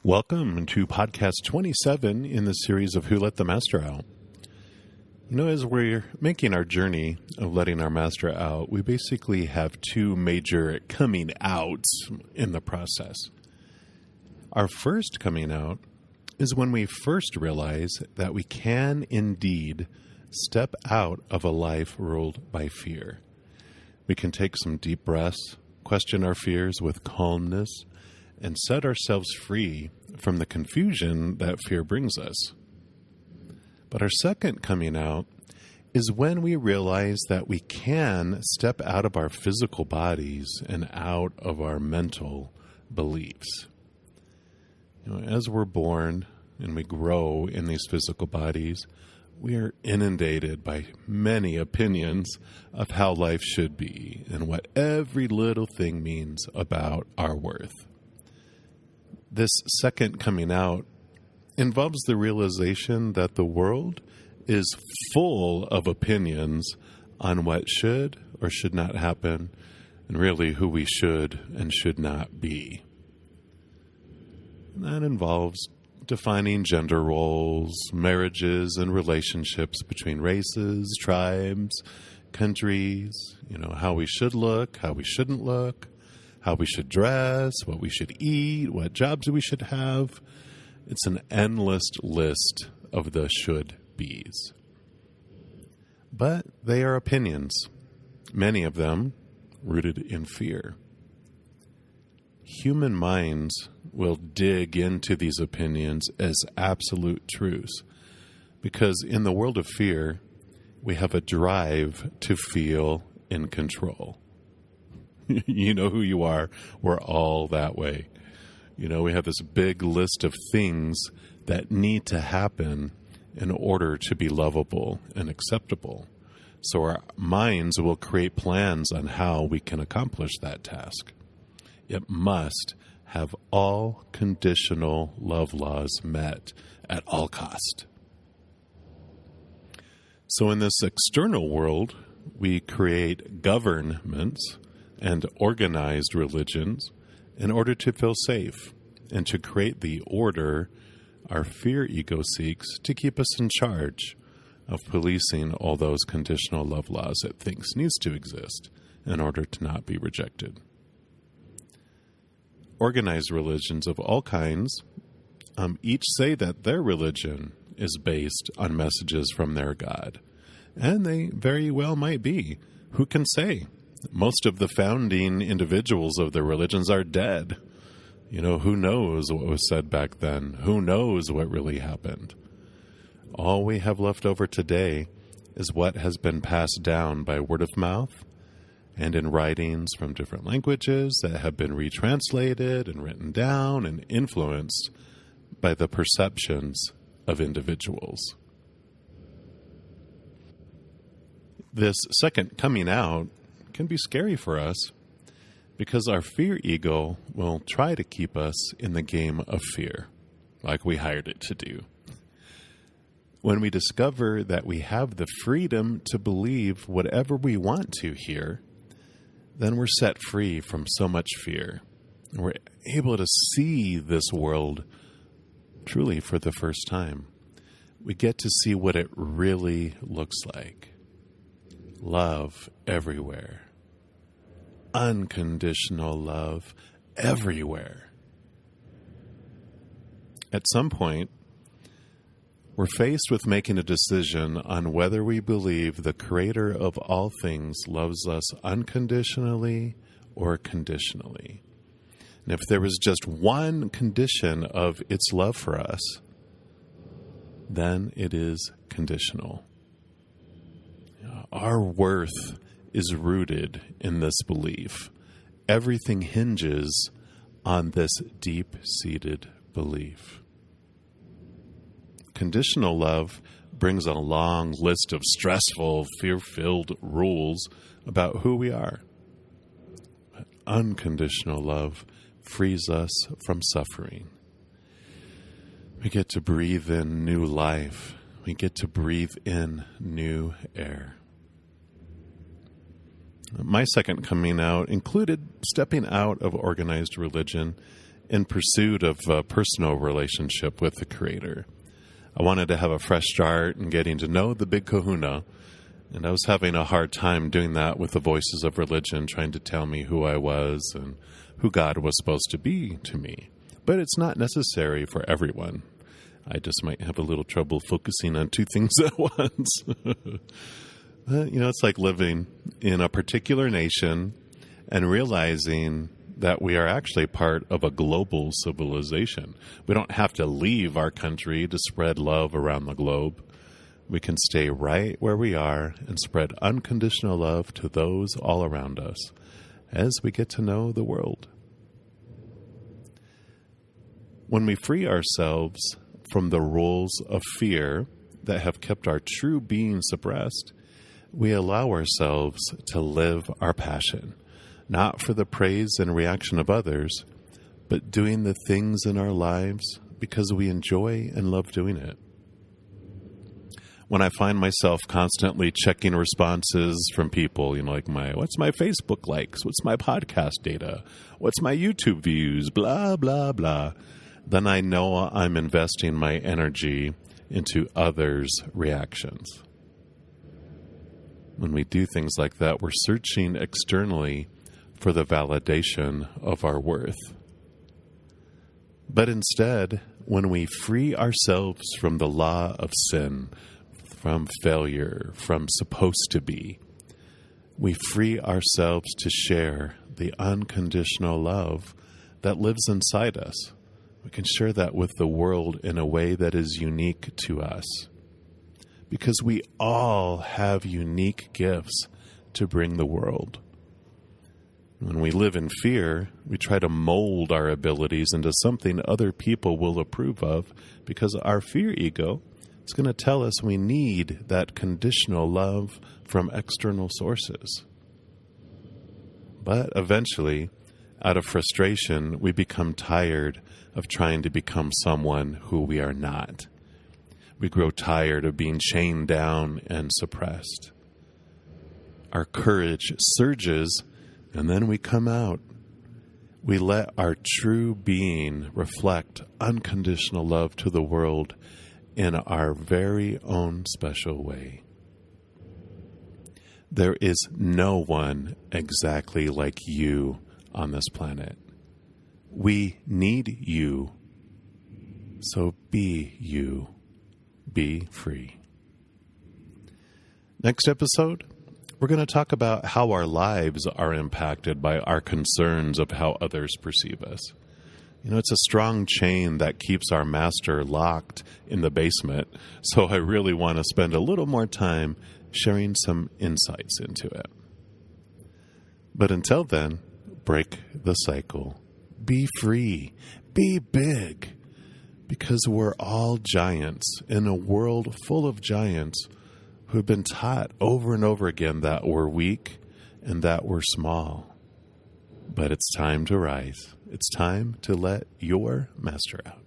Welcome to podcast 27 in the series of Who Let the Master Out. You know, as we're making our journey of letting our master out, we basically have two major coming outs in the process. Our first coming out is when we first realize that we can indeed step out of a life ruled by fear. We can take some deep breaths, question our fears with calmness, and set ourselves free from the confusion that fear brings us. But our second coming out is when we realize that we can step out of our physical bodies and out of our mental beliefs. You know, as we're born and we grow in these physical bodies, we are inundated by many opinions of how life should be and what every little thing means about our worth. This second coming out involves the realization that the world is full of opinions on what should or should not happen, and really who we should and should not be. And that involves defining gender roles, marriages and relationships between races, tribes, countries, how we should look, how we shouldn't look, how we should dress, what we should eat, what jobs we should have. It's an endless list of the should-bes. But they are opinions, many of them rooted in fear. Human minds will dig into these opinions as absolute truths because in the world of fear, we have a drive to feel in control. You know who you are. We're all that way. We have this big list of things that need to happen in order to be lovable and acceptable. So our minds will create plans on how we can accomplish that task. It must have all conditional love laws met at all cost. So in this external world, we create governments and organized religions in order to feel safe and to create the order our fear ego seeks to keep us in charge of policing all those conditional love laws it thinks needs to exist in order to not be rejected. Organized religions of all kinds each say that their religion is based on messages from their God. And they very well might be. Who can say? Most of the founding individuals of the religions are dead. Who knows what was said back then? Who knows what really happened? All we have left over today is what has been passed down by word of mouth and in writings from different languages that have been retranslated and written down and influenced by the perceptions of individuals. This second coming out can be scary for us because our fear ego will try to keep us in the game of fear, like we hired it to do. When we discover that we have the freedom to believe whatever we want to here, then we're set free from so much fear. We're able to see this world truly for the first time. We get to see what it really looks like. Love everywhere. Unconditional love everywhere. At some point, we're faced with making a decision on whether we believe the Creator of all things loves us unconditionally or conditionally. And if there was just one condition of its love for us, then it is conditional. Our worth is rooted in this belief. Everything hinges on this deep-seated belief. Conditional love brings a long list of stressful, fear-filled rules about who we are. But unconditional love frees us from suffering. We get to breathe in new life. We get to breathe in new air. My second coming out included stepping out of organized religion in pursuit of a personal relationship with the Creator. I wanted to have a fresh start and getting to know the Big Kahuna, and I was having a hard time doing that with the voices of religion trying to tell me who I was and who God was supposed to be to me. But it's not necessary for everyone. I just might have a little trouble focusing on two things at once. It's like living in a particular nation and realizing that we are actually part of a global civilization. We don't have to leave our country to spread love around the globe. We can stay right where we are and spread unconditional love to those all around us as we get to know the world. When we free ourselves from the rules of fear that have kept our true being suppressed, we allow ourselves to live our passion, not for the praise and reaction of others, but doing the things in our lives because we enjoy and love doing it. When I find myself constantly checking responses from people, what's my Facebook likes? What's my podcast data? What's my YouTube views? Blah, blah, blah. Then I know I'm investing my energy into others' reactions. When we do things like that, we're searching externally for the validation of our worth. But instead, when we free ourselves from the law of sin, from failure, from supposed to be, we free ourselves to share the unconditional love that lives inside us. We can share that with the world in a way that is unique to us. Because we all have unique gifts to bring the world. When we live in fear, we try to mold our abilities into something other people will approve of because our fear ego is going to tell us we need that conditional love from external sources. But eventually, out of frustration, we become tired of trying to become someone who we are not. We grow tired of being chained down and suppressed. Our courage surges, and then we come out. We let our true being reflect unconditional love to the world in our very own special way. There is no one exactly like you on this planet. We need you. So be you. Be free. Next episode, we're going to talk about how our lives are impacted by our concerns of how others perceive us. It's a strong chain that keeps our master locked in the basement, so I really want to spend a little more time sharing some insights into it. But until then, break the cycle. Be free. Be big. Because we're all giants in a world full of giants who have been taught over and over again that we're weak and that we're small. But it's time to rise. It's time to let your master out.